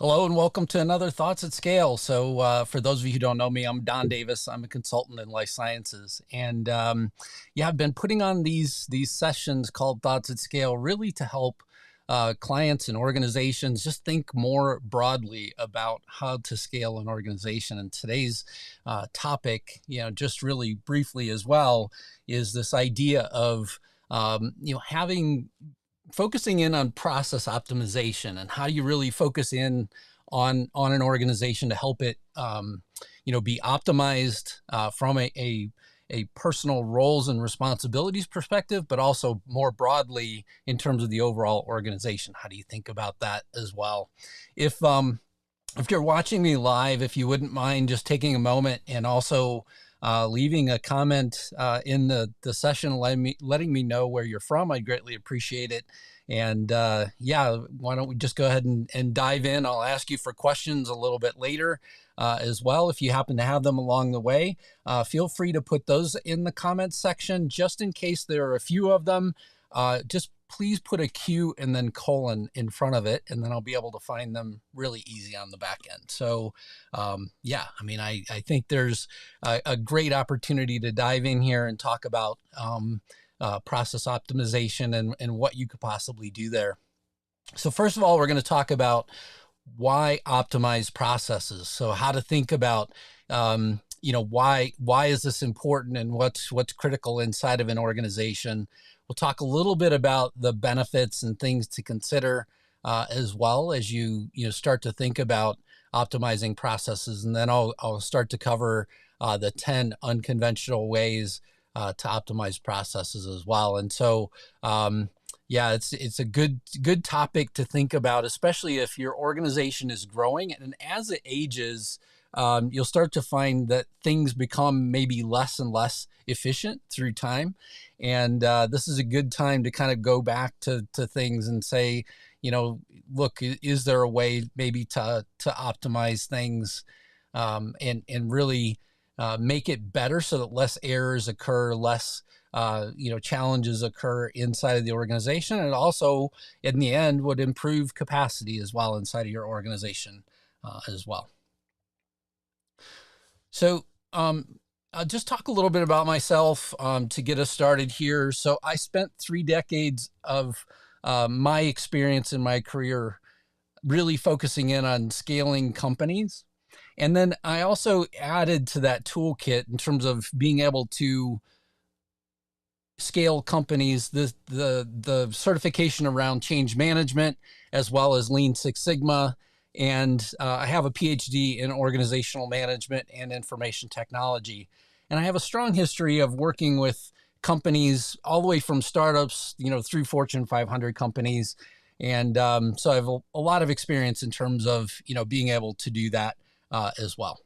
Hello and welcome to another Thoughts at Scale. For those of you who don't know me, I'm Don Davis. I'm a consultant in life sciences, and I've been putting on these sessions called Thoughts at Scale, really to help clients and organizations just think more broadly about how to scale an organization. And today's topic, just really briefly as well, is this idea of having focusing in on process optimization and how you really focus in on an organization to help it be optimized from a personal roles and responsibilities perspective, but also more broadly in terms of the overall organization. How do you think about that as well? If you're watching me live, if you wouldn't mind just taking a moment and also leaving a comment in the session, letting me know where you're from, I'd greatly appreciate it. And why don't we just go ahead and dive in? I'll ask you for questions a little bit later as well. If you happen to have them along the way, feel free to put those in the comments section. Just in case there are a few of them, just please put a Q and then colon in front of it, and then I'll be able to find them really easy on the back end. So I think there's a great opportunity to dive in here and talk about process optimization and what you could possibly do there. So first of all, we're going to talk about why optimize processes. So how to think about why is this important and what's critical inside of an organization. We'll talk a little bit about the benefits and things to consider as well as you start to think about optimizing processes. And then I'll start to cover the 10 unconventional ways to optimize processes as well. And so, it's a good topic to think about, especially if your organization is growing. And as it ages, you'll start to find that things become maybe less and less efficient through time. And this is a good time to kind of go back to things and say, look, is there a way maybe to optimize things and really make it better so that less errors occur, less challenges occur inside of the organization, and also in the end would improve capacity as well inside of your organization as well. So I'll just talk a little bit about myself to get us started here. So I spent 3 decades of my experience in my career really focusing in on scaling companies. And then I also added to that toolkit in terms of being able to scale companies, the certification around change management, as well as Lean Six Sigma. And I have a PhD in organizational management and information technology. And I have a strong history of working with companies all the way from startups, through Fortune 500 companies. And so I have a lot of experience in terms of, being able to do that as well.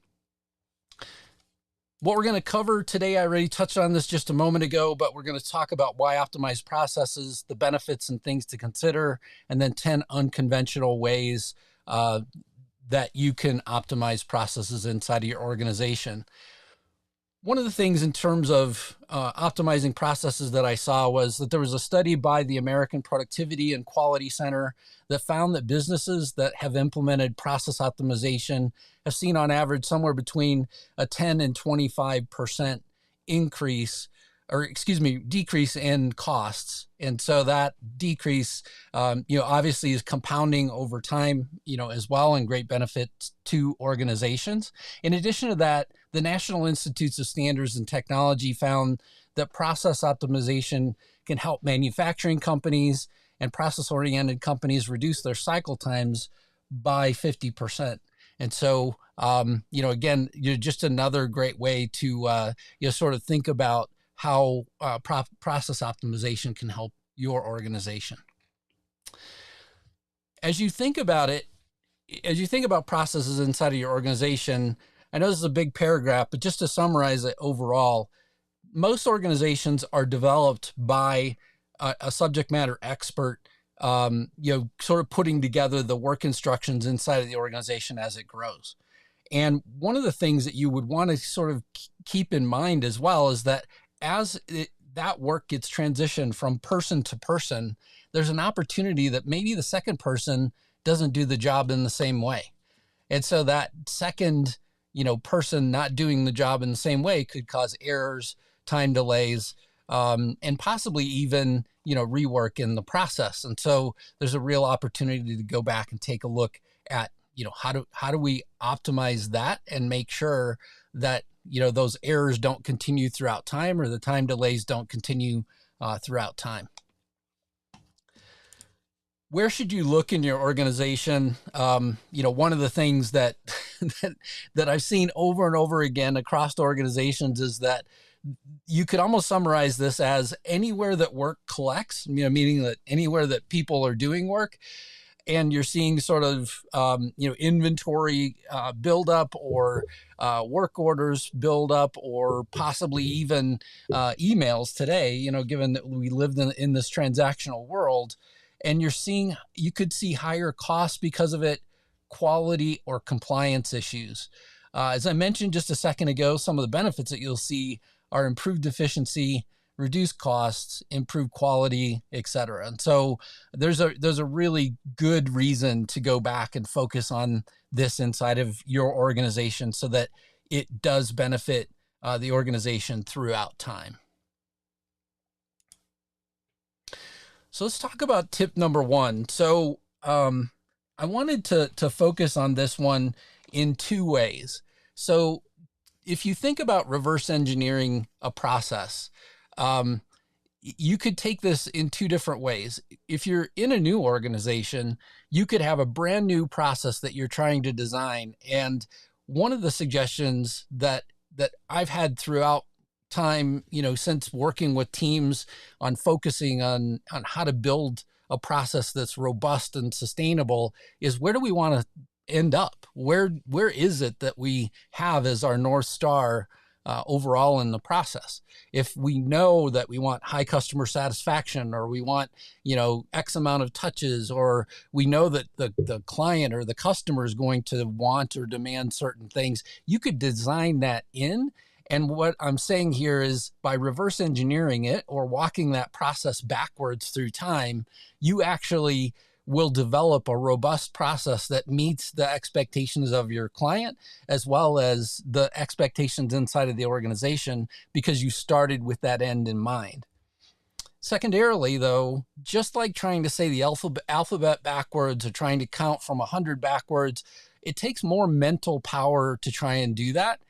What we're going to cover today, I already touched on this just a moment ago, but we're going to talk about why optimize processes, the benefits and things to consider, and then 10 unconventional ways that you can optimize processes inside of your organization. One of the things in terms of optimizing processes that I saw was that there was a study by the American Productivity and Quality Center that found that businesses that have implemented process optimization have seen on average somewhere between a 10 and 25% decrease in costs. And so that decrease, obviously is compounding over time, as well, and great benefits to organizations. In addition to that, the National Institutes of Standards and Technology found that process optimization can help manufacturing companies and process-oriented companies reduce their cycle times by 50%. And so, again, just another great way to, sort of think about how process optimization can help your organization. As you think about processes inside of your organization, I know this is a big paragraph, but just to summarize it overall, most organizations are developed by a subject matter expert, sort of putting together the work instructions inside of the organization as it grows. And one of the things that you would want to sort of keep in mind as well is that that work gets transitioned from person to person, there's an opportunity that maybe the second person doesn't do the job in the same way. And so that second, person not doing the job in the same way could cause errors, time delays, and possibly even, rework in the process. And so there's a real opportunity to go back and take a look at, how do we optimize that and make sure that, those errors don't continue throughout time, or the time delays don't continue throughout time. Where should you look in your organization? One of the things that, that I've seen over and over again across organizations is that you could almost summarize this as anywhere that work collects, meaning that anywhere that people are doing work, and you're seeing sort of, inventory buildup, or work orders build up, or possibly even emails today, given that we live in this transactional world. And you could see higher costs because of it, quality or compliance issues. As I mentioned just a second ago, some of the benefits that you'll see are improved efficiency, reduced costs, improved quality, et cetera. And so there's a really good reason to go back and focus on this inside of your organization so that it does benefit the organization throughout time. So let's talk about tip number one. So I wanted to focus on this one in two ways. So if you think about reverse engineering a process, you could take this in two different ways. If you're in a new organization, you could have a brand new process that you're trying to design. And one of the suggestions that I've had throughout time, since working with teams on focusing on how to build a process that's robust and sustainable, is where do we want to end up? Where is it that we have as our North Star overall in the process? If we know that we want high customer satisfaction, or we want, X amount of touches, or we know that the client or the customer is going to want or demand certain things, you could design that in. And what I'm saying here is, by reverse engineering it or walking that process backwards through time, you actually will develop a robust process that meets the expectations of your client, as well as the expectations inside of the organization, because you started with that end in mind. Secondarily, though, just like trying to say the alphabet backwards, or trying to count from 100 backwards, it takes more mental power to try and do that.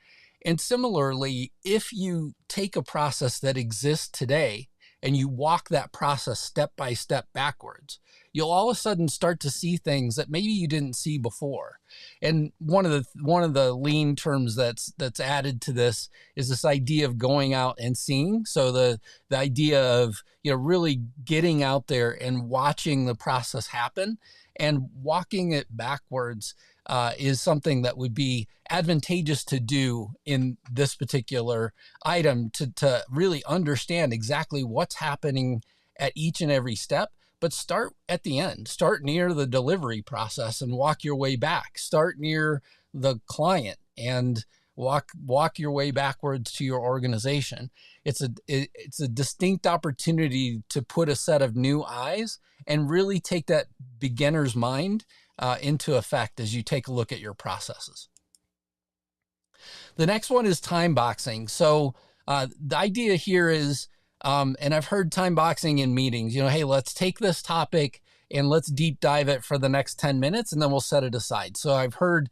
And similarly, if you take a process that exists today and you walk that process step by step backwards, you'll all of a sudden start to see things that maybe you didn't see before. And one of the lean terms that's added to this is this idea of going out and seeing. So the idea of, really getting out there and watching the process happen, and walking it backwards is something that would be advantageous to do in this particular item, to really understand exactly what's happening at each and every step. But start at the end, start near the delivery process and walk your way back. Start near the client and walk your way backwards to your organization. It's a distinct opportunity to put a set of new eyes and really take that beginner's mind into effect as you take a look at your processes. The next one is time boxing. So the idea here is, and I've heard time boxing in meetings, hey, let's take this topic and let's deep dive it for the next 10 minutes and then we'll set it aside. So I've heard,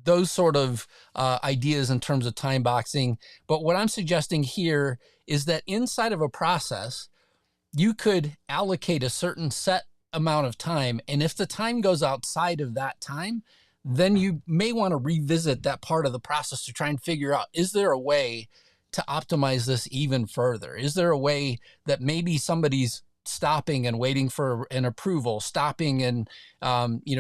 those sort of ideas in terms of time boxing. But what I'm suggesting here is that inside of a process, you could allocate a certain set amount of time. And if the time goes outside of that time, then you may want to revisit that part of the process to try and figure out, is there a way to optimize this even further? Is there a way that maybe somebody's stopping and waiting for an approval, stopping and,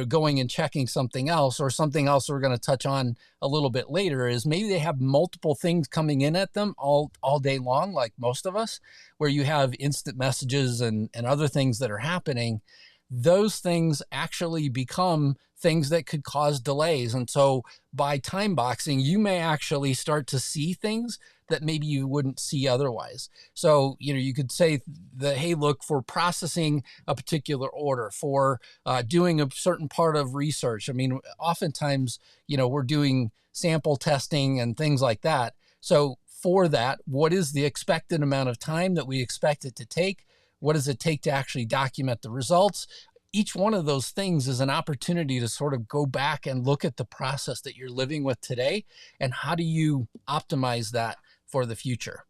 going and checking something else, or something else we're going to touch on a little bit later is maybe they have multiple things coming in at them all day long, like most of us, where you have instant messages and other things that are happening those things actually become things that could cause delays. And so by time boxing, you may actually start to see things that maybe you wouldn't see otherwise. So, you could say that, hey, look, for processing a particular order, for doing a certain part of research. I mean, oftentimes, we're doing sample testing and things like that. So for that, what is the expected amount of time that we expect it to take? What does it take to actually document the results? Each one of those things is an opportunity to sort of go back and look at the process that you're living with today, and how do you optimize that for the future.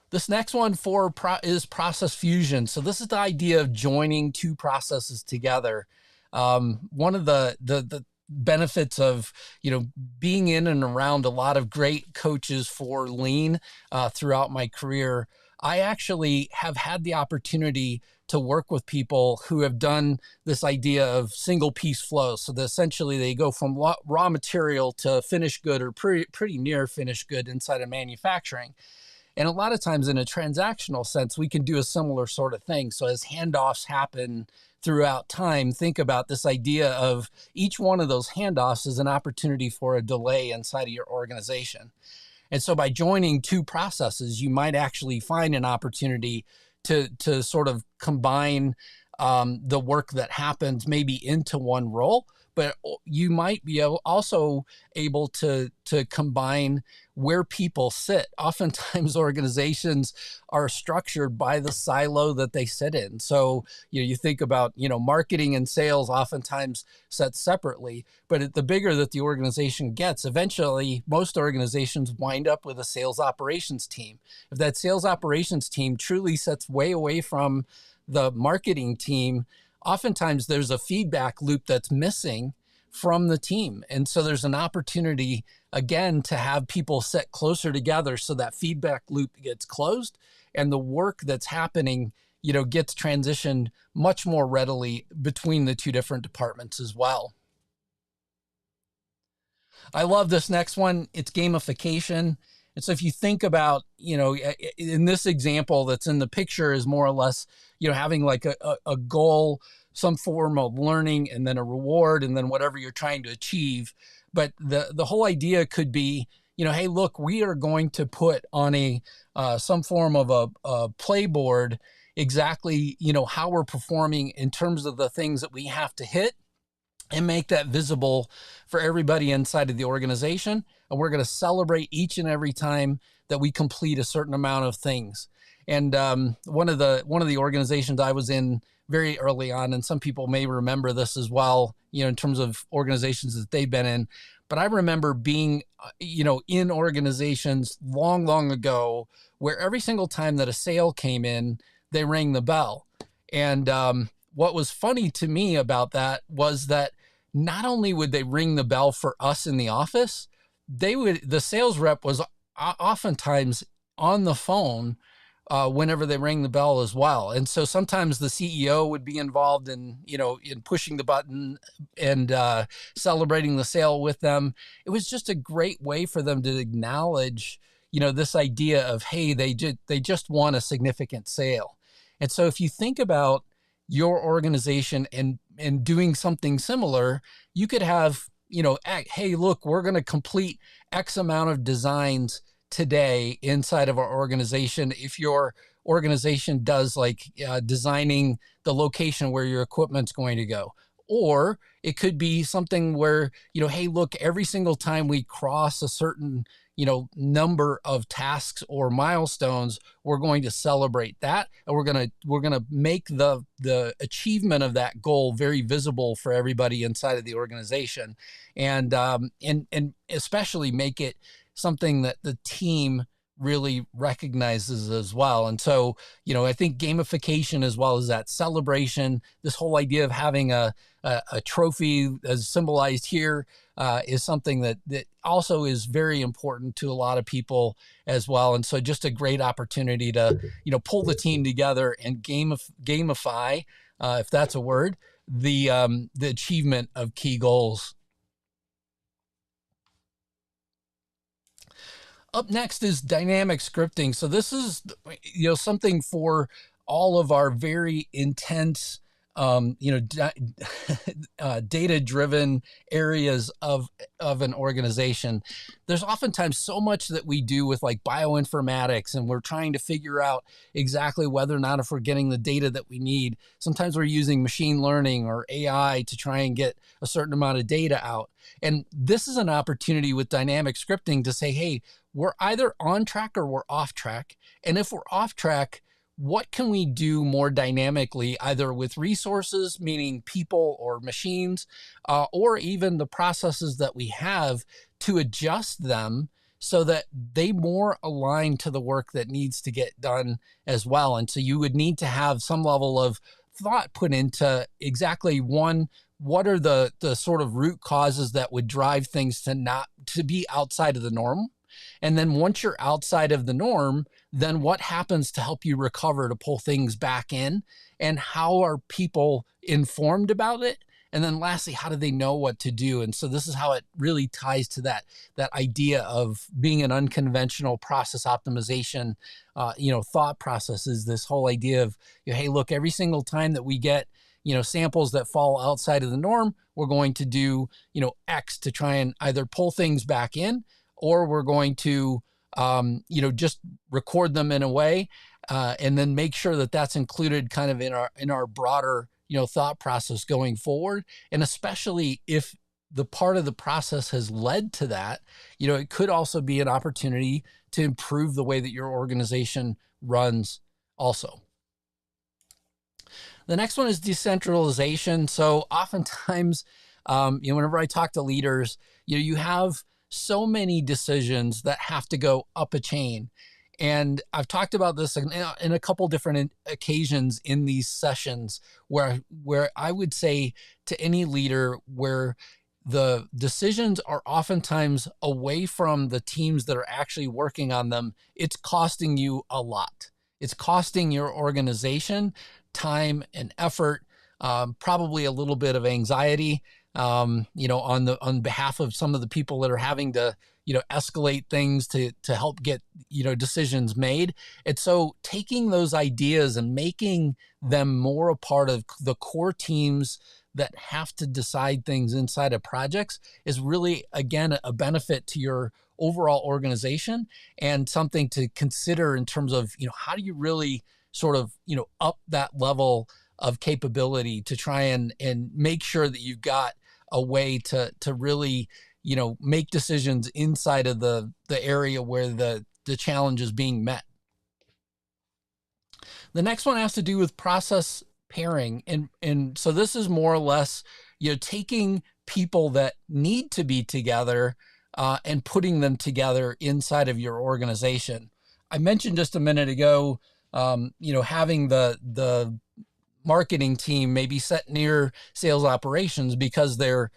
This next one is process fusion. So this is the idea of joining two processes together. One of the benefits of being in and around a lot of great coaches for lean throughout my career, I actually have had the opportunity to work with people who have done this idea of single piece flow. So that essentially they go from raw material to finished good, or pretty near finished good inside of manufacturing. And a lot of times in a transactional sense, we can do a similar sort of thing. So as handoffs happen throughout time, think about this idea of each one of those handoffs is an opportunity for a delay inside of your organization. And so by joining two processes, you might actually find an opportunity to sort of combine the work that happens maybe into one role, but you might be also able to combine where people sit. Oftentimes organizations are structured by the silo that they sit in. So you think about marketing and sales oftentimes set separately, but the bigger that the organization gets, eventually most organizations wind up with a sales operations team. If that sales operations team truly sits way away from the marketing team, oftentimes there's a feedback loop that's missing from the team. And so there's an opportunity, again, to have people sit closer together so that feedback loop gets closed and the work that's happening, gets transitioned much more readily between the two different departments as well. I love this next one. It's gamification. And so if you think about, in this example that's in the picture is more or less, having like a goal, some form of learning, and then a reward, and then whatever you're trying to achieve. But the whole idea could be, hey, look, we are going to put on some form of a playboard exactly, how we're performing in terms of the things that we have to hit, and make that visible for everybody inside of the organization. And we're going to celebrate each and every time that we complete a certain amount of things. And one of the organizations I was in very early on, and some people may remember this as well, in terms of organizations that they've been in. But I remember being, in organizations long, long ago where every single time that a sale came in, they rang the bell. And what was funny to me about that was that not only would they ring the bell for us in the office, the sales rep was oftentimes on the phone whenever they rang the bell as well. And so sometimes the CEO would be involved in pushing the button and celebrating the sale with them. It was just a great way for them to acknowledge, this idea of, hey, they just won a significant sale. And so if you think about your organization and doing something similar, you could have, hey, look, we're going to complete X amount of designs today inside of our organization. If your organization does like designing the location where your equipment's going to go, or it could be something where, hey, look, every single time we cross a certain, number of tasks or milestones, we're going to celebrate that. And we're going to make the achievement of that goal very visible for everybody inside of the organization. And especially make it something that the team really recognizes as well. And so, I think gamification, as well as that celebration, this whole idea of having a trophy as symbolized here, is something that also is very important to a lot of people as well. And so just a great opportunity to, pull the team together and gamify, if that's a word, the achievement of key goals. Up next is dynamic scripting. So this is, something for all of our very intense, data-driven areas of an organization, there's oftentimes so much that we do with like bioinformatics, and we're trying to figure out exactly whether or not if we're getting the data that we need. Sometimes we're using machine learning or AI to try and get a certain amount of data out. And this is an opportunity with dynamic scripting to say, hey, we're either on track or we're off track. And if we're off track, what can we do more dynamically, either with resources, meaning people or machines, or even the processes that we have to adjust them so that they more align to the work that needs to get done as well. And so you would need to have some level of thought put into exactly one, what are the sort of root causes that would drive things to be outside of the norm? And then once you're outside of the norm, then what happens to help you recover, to pull things back in? And how are people informed about it? And then lastly, how do they know what to do? And so this is how it really ties to that idea of being an unconventional process optimization, thought process, is this whole idea of, hey, look, every single time that we get samples that fall outside of the norm, we're going to do, X to try and either pull things back in, or we're going to, just record them in a way, and then make sure that that's included kind of in our broader, thought process going forward. And especially if the part of the process has led to that, it could also be an opportunity to improve the way that your organization runs also. The next one is decentralization. So oftentimes, whenever I talk to leaders, you have so many decisions that have to go up a chain. And I've talked about this in a couple different occasions in these sessions where I would say to any leader, where the decisions are oftentimes away from the teams that are actually working on them, it's costing you a lot. It's costing your organization time and effort, probably a little bit of anxiety, on behalf of some of the people that are having to, escalate things to help get, decisions made. And so taking those ideas and making them more a part of the core teams that have to decide things inside of projects is really, again, a benefit to your overall organization, and something to consider in terms of, how do you really sort of, up that level of capability to try and make sure that you've got a way to really, make decisions inside of the area where the challenge is being met. The next one has to do with process pairing. And so this is more or less, taking people that need to be together, and putting them together inside of your organization. I mentioned just a minute ago, having the marketing team maybe set near sales operations, because they're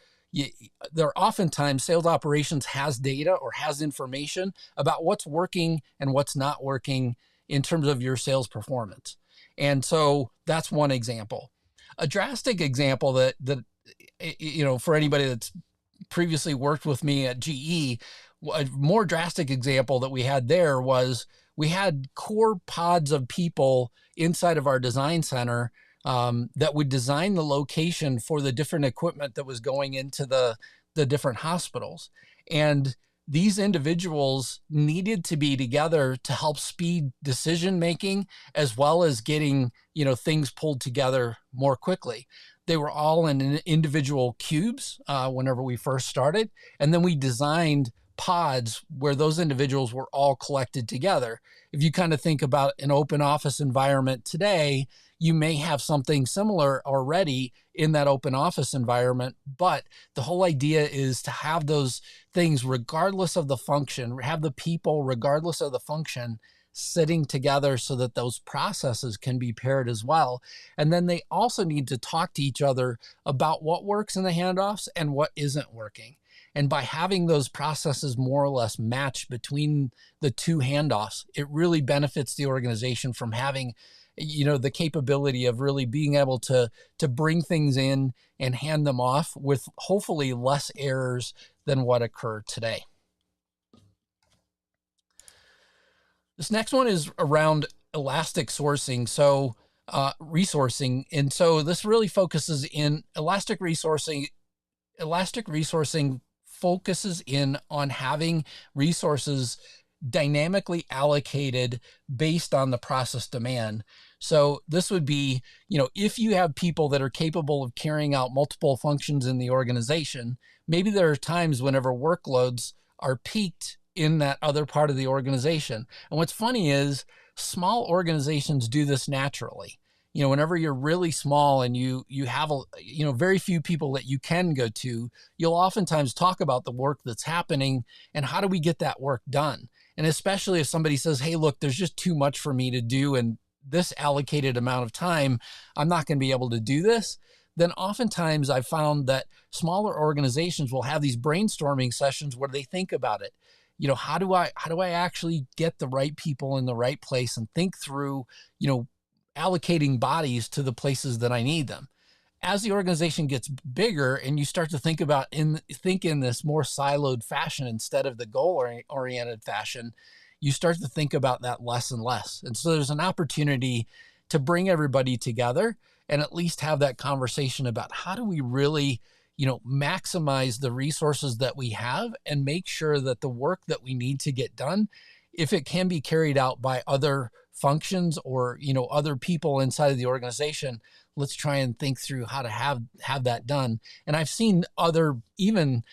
oftentimes, sales operations has data or has information about what's working and what's not working in terms of your sales performance. And so that's one example. A drastic example that for anybody that's previously worked with me at GE, a more drastic example that we had there was, we had core pods of people inside of our design center, that would design the location for the different equipment that was going into the different hospitals. And these individuals needed to be together to help speed decision making, as well as getting, things pulled together more quickly. They were all in individual cubes whenever we first started. And then we designed pods where those individuals were all collected together. If you kind of think about an open office environment today, you may have something similar already in that open office environment, but the whole idea is to have those things, regardless of the function, have the people, regardless of the function, sitting together so that those processes can be paired as well. And then they also need to talk to each other about what works in the handoffs and what isn't working. And by having those processes more or less matched between the two handoffs, it really benefits the organization from having, the capability of really being able to bring things in and hand them off with hopefully less errors than what occur today. This next one is around elastic sourcing. So resourcing. And so this really focuses in elastic resourcing. Elastic resourcing focuses in on having resources dynamically allocated based on the process demand. So this would be, if you have people that are capable of carrying out multiple functions in the organization, maybe there are times whenever workloads are peaked in that other part of the organization. And what's funny is small organizations do this naturally. Whenever you're really small and you have very few people that you can go to, you'll oftentimes talk about the work that's happening and how do we get that work done. And especially if somebody says, hey, look, there's just too much for me to do and this allocated amount of time, I'm not going to be able to do this. Then oftentimes I've found that smaller organizations will have these brainstorming sessions where they think about it. How do I actually get the right people in the right place and think through, allocating bodies to the places that I need them. As the organization gets bigger and you start to think in this more siloed fashion instead of the goal-oriented fashion, you start to think about that less and less. And so there's an opportunity to bring everybody together and at least have that conversation about how do we really, maximize the resources that we have and make sure that the work that we need to get done, if it can be carried out by other functions or, other people inside of the organization, let's try and think through how to have that done. And I've seen other, even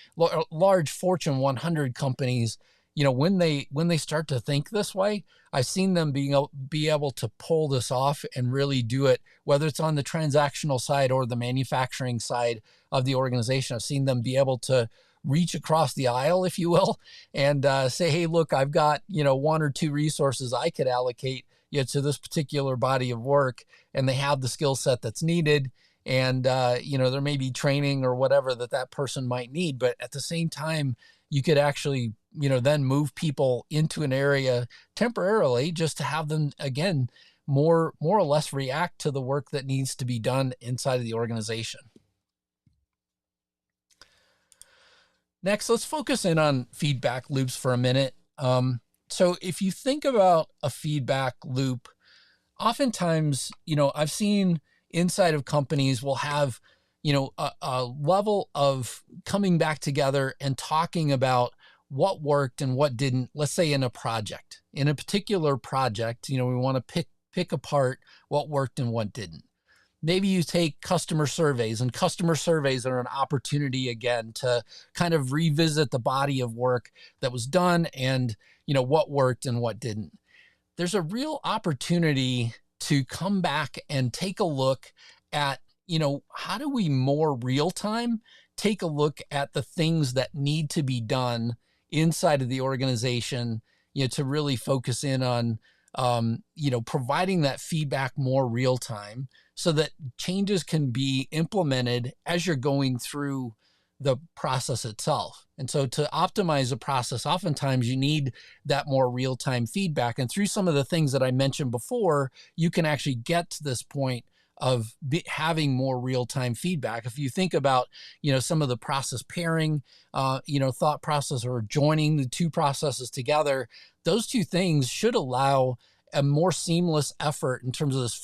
large Fortune 100 companies, when they start to think this way, I've seen them be able to pull this off and really do it, whether it's on the transactional side or the manufacturing side of the organization. I've seen them be able to reach across the aisle, if you will, and say, hey, look, I've got, one or two resources I could allocate to this particular body of work, and they have the skill set that's needed. And, there may be training or whatever that person might need, but at the same time, you could actually, then move people into an area temporarily just to have them, again, more or less react to the work that needs to be done inside of the organization. Next, let's focus in on feedback loops for a minute. So if you think about a feedback loop, oftentimes, I've seen inside of companies will have, a level of coming back together and talking about what worked and what didn't, let's say in a particular project, we want to pick apart what worked and what didn't. Maybe you take customer surveys, and customer surveys are an opportunity again to kind of revisit the body of work that was done and, what worked and what didn't. There's a real opportunity to come back and take a look at, how do we more real time take a look at the things that need to be done inside of the organization, to really focus in on, providing that feedback more real time so that changes can be implemented as you're going through the process itself. And so to optimize a process, oftentimes you need that more real-time feedback. And through some of the things that I mentioned before, you can actually get to this point of having more real-time feedback. If you think about, some of the process pairing, thought process or joining the two processes together, those two things should allow a more seamless effort in terms of this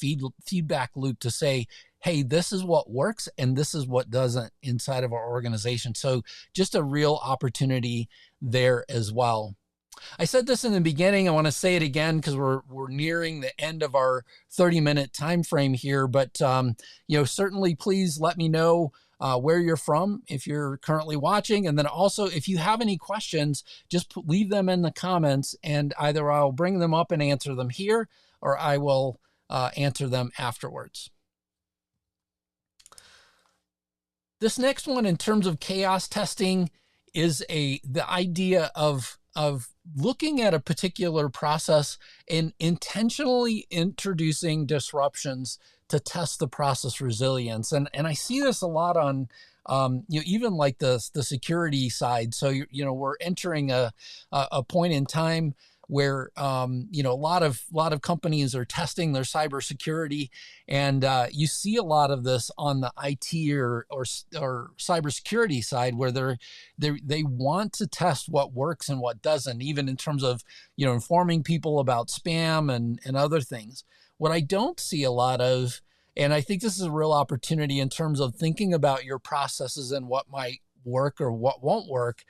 feedback loop to say, hey, this is what works and this is what doesn't inside of our organization. So just a real opportunity there as well. I said this in the beginning. I want to say it again because we're nearing the end of our 30-minute time frame here. But certainly please let me know where you're from if you're currently watching, and then also if you have any questions, just leave them in the comments, and either I'll bring them up and answer them here, or I will answer them afterwards. This next one, in terms of chaos testing, is the idea of looking at a particular process and intentionally introducing disruptions to test the process resilience. And I see this a lot on, even like the security side. So, we're entering a point in time where a lot of companies are testing their cybersecurity, and you see a lot of this on the IT or cybersecurity side, where they want to test what works and what doesn't, even in terms of informing people about spam and other things. What I don't see a lot of, and I think this is a real opportunity in terms of thinking about your processes and what might work or what won't work,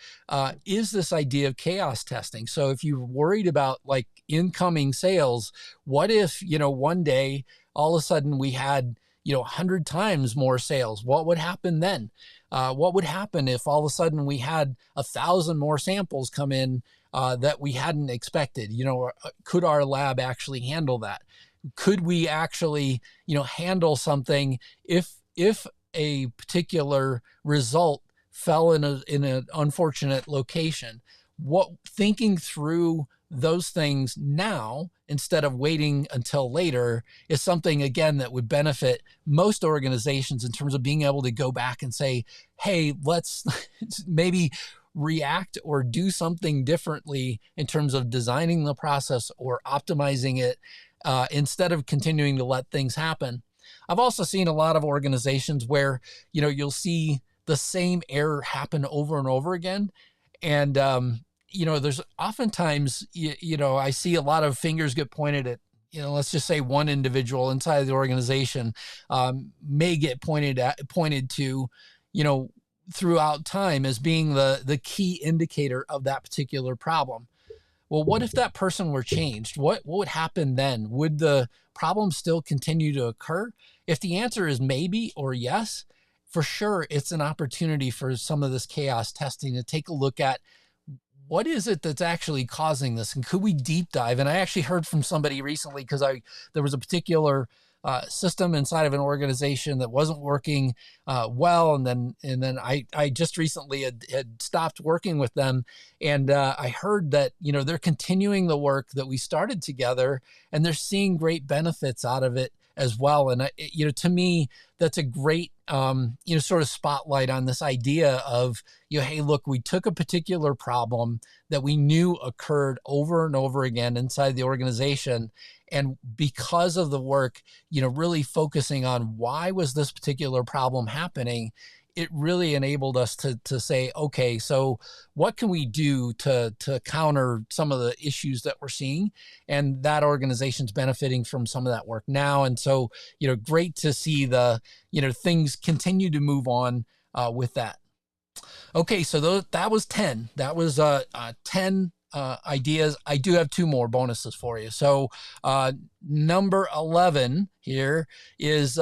is this idea of chaos testing. So if you're worried about like incoming sales, what if, one day all of a sudden we had, 100 times more sales? What would happen then? What would happen if all of a sudden we had 1,000 more samples come in that we hadn't expected? Could our lab actually handle that? Could we actually, handle something if a particular result fell in an unfortunate location? Thinking through those things now instead of waiting until later is something, again, that would benefit most organizations in terms of being able to go back and say, hey, let's maybe react or do something differently in terms of designing the process or optimizing it, instead of continuing to let things happen. I've also seen a lot of organizations where, you'll see the same error happen over and over again. And, there's oftentimes, I see a lot of fingers get pointed at, let's just say one individual inside the organization may get pointed to, throughout time as being the key indicator of that particular problem. Well, what if that person were changed? What would happen then? Would the problem still continue to occur? If the answer is maybe or yes, for sure, it's an opportunity for some of this chaos testing to take a look at what is it that's actually causing this, and could we deep dive? And I actually heard from somebody recently, because there was a particular system inside of an organization that wasn't working well, and then I just recently had stopped working with them, and I heard that they're continuing the work that we started together, and they're seeing great benefits out of it as well. And to me, that's a great sort of spotlight on this idea of, hey, look, we took a particular problem that we knew occurred over and over again inside the organization, and because of the work, really focusing on why was this particular problem happening, it really enabled us to say, okay, so what can we do to counter some of the issues that we're seeing? And that organization's benefiting from some of that work now. And so, great to see the, things continue to move on with that. Okay, so that was 10. That was 10 ideas. I do have 2 more bonuses for you. So number 11 here is,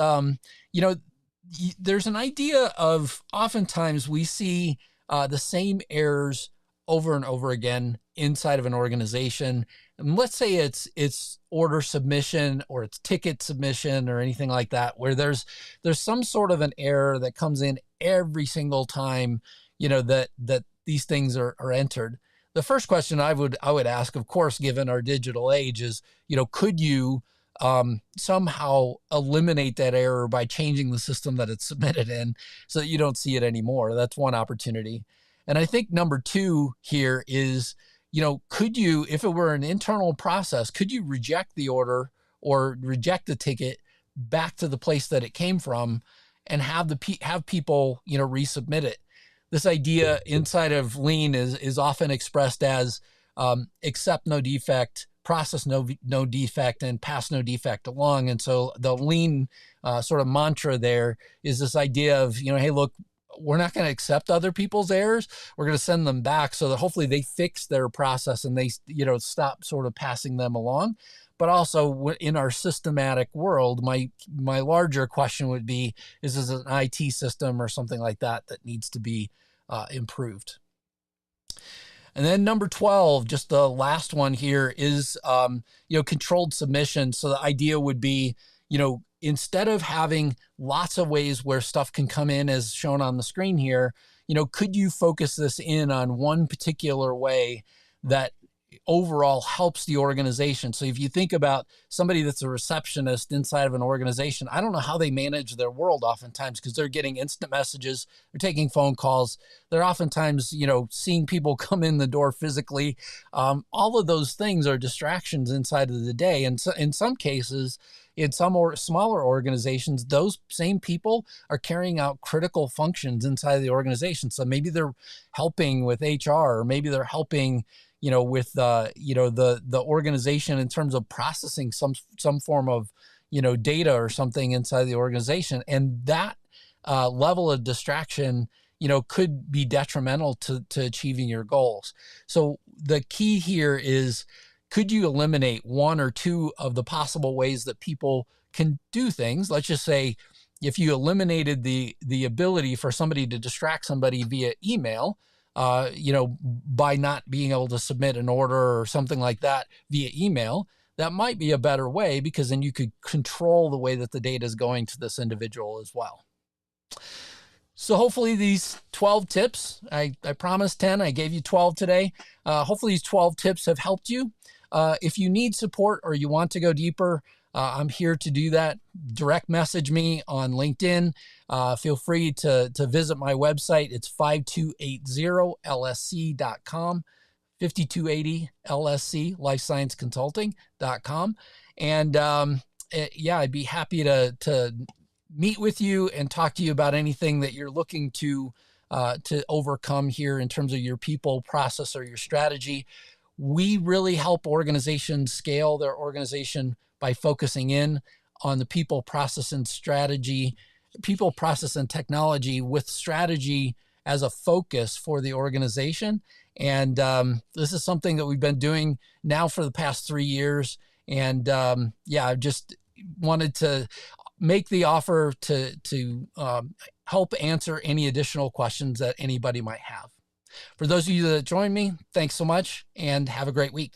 there's an idea of, oftentimes we see the same errors over and over again inside of an organization. And let's say it's order submission or it's ticket submission or anything like that, where there's some sort of an error that comes in every single time, that these things are entered. The first question I would ask, of course, given our digital age, is, could you somehow eliminate that error by changing the system that it's submitted in so that you don't see it anymore? That's one opportunity. And I think number 2 here is, could you, if it were an internal process, could you reject the order or reject the ticket back to the place that it came from and have people, resubmit it? This idea inside of Lean is often expressed as accept no defect, process no defect, and pass no defect along. And so the Lean sort of mantra there is this idea of, hey, look, we're not going to accept other people's errors. We're going to send them back so that hopefully they fix their process and they, stop sort of passing them along. But also in our systematic world, my larger question would be, is this an IT system or something like that needs to be improved? And then number 12, just the last one here, is, controlled submission. So the idea would be, instead of having lots of ways where stuff can come in as shown on the screen here, could you focus this in on one particular way that overall helps the organization. So if you think about somebody that's a receptionist inside of an organization, I don't know how they manage their world oftentimes, because they're getting instant messages, they're taking phone calls, they're oftentimes, seeing people come in the door physically. All of those things are distractions inside of the day. And so in some cases, in some smaller organizations, those same people are carrying out critical functions inside of the organization. So maybe they're helping with HR, or maybe they're helping, with the organization in terms of processing some form of, data or something inside the organization. And that level of distraction, could be detrimental to achieving your goals. So the key here is, could you eliminate one or two of the possible ways that people can do things? Let's just say, if you eliminated the ability for somebody to distract somebody via email, by not being able to submit an order or something like that via email, that might be a better way, because then you could control the way that the data is going to this individual as well. So hopefully these 12 tips, I promised 10, I gave you 12 today. Hopefully these 12 tips have helped you. If you need support or you want to go deeper, I'm here to do that. Direct message me on LinkedIn. Feel free to visit my website. It's 5280lsc.com, 5280 LSC, lifescienceconsulting.com. And I'd be happy to meet with you and talk to you about anything that you're looking to overcome here in terms of your people, process, or your strategy. We really help organizations scale their organization by focusing in on the people, process, and strategy, people, process, and technology, with strategy as a focus for the organization. And this is something that we've been doing now for the past 3 years. And I just wanted to make the offer to help answer any additional questions that anybody might have. For those of you that joined me, thanks so much, and have a great week.